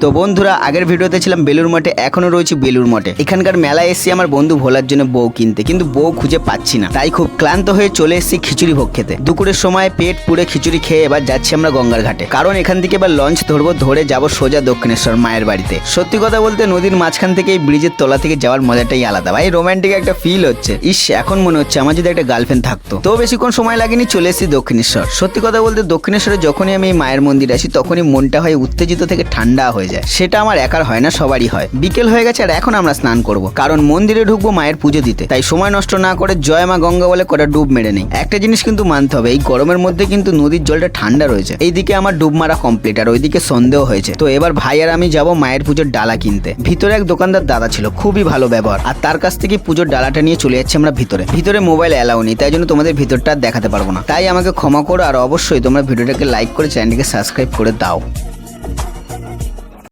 তো বন্ধুরা আগের ভিডিওতে ছিলাম বেলুর মঠে, এখনো রয়েছে বেলুর মঠে। এখানকার মেলায় এসেছি আমার বন্ধু ভোলার জন্য বউ কিনতে, কিন্তু বউ খুঁজে পাচ্ছি না। তাই খুব ক্লান্ত হয়ে চলে এসেছি খিচুড়ি ভোগ খেতে। দুপুরের সময় পেট পুড়ে খিচুড়ি খেয়ে এবার যাচ্ছি আমরা গঙ্গার ঘাটে, কারণ এখান থেকে এবার লঞ্চ ধরবো, ধরে যাব সোজা দক্ষিণেশ্বর মায়ের বাড়িতে। সত্যি কথা বলতে নদীর মাঝখান থেকে এই ব্রিজের তলা থেকে যাওয়ার মজাটাই আলাদা ভাই, রোমান্টিক একটা ফিল হচ্ছে। ইস, এখন মনে হচ্ছে আমার যদি একটা গার্লফ্রেন্ড থাকতো। তো বেশিক্ষণ সময় লাগেনি, চলে এসেছি দক্ষিণেশ্বর। সত্যি কথা বলতে দক্ষিণেশ্বরে যখনই আমি এই মায়ের মন্দিরে আসি তখনই মনটা হয় উত্তেজিত থেকে ঠান্ডা হয়ে যায়। সেটা আমার একার হয় না, সবারই হয়। বিকেল হয়ে গেছে আর এখন আমরা স্নান করব, কারণ মন্দিরে ঢুকবো মায়ের পুজো দিতে। তাই সময় নষ্ট না করে জয় মা গঙ্গা বলে কটা ডুব মেরে নেই। একটা জিনিস কিন্তু মানতে হবে, এই গরমের মধ্যে কিন্তু নদীর জলটা ঠান্ডা রয়েছে। এইদিকে আমার ডুব মারা কমপ্লিট, আর ওইদিকে সন্দেহ হয়েছে। তো এবার ভাই আর আমি যাব মায়ের পুজোর ডালা কিনতে। ভিতরে এক দোকানদার দাদা ছিল, খুবই ভালো ব্যবহার, আর তার কাছ থেকে পুজোর ডালাটা নিয়ে চলে যাচ্ছে আমরা ভিতরে মোবাইল অ্যালাউ নেই, তাই জন্য তোমাদের ভিতরটা দেখাতে পারবো না। তাই আমাকে ক্ষমা করো, আর অবশ্যই তোমরা ভিডিওটাকে লাইক করে চ্যানেলটিকে সাবস্ক্রাইব করে দাও।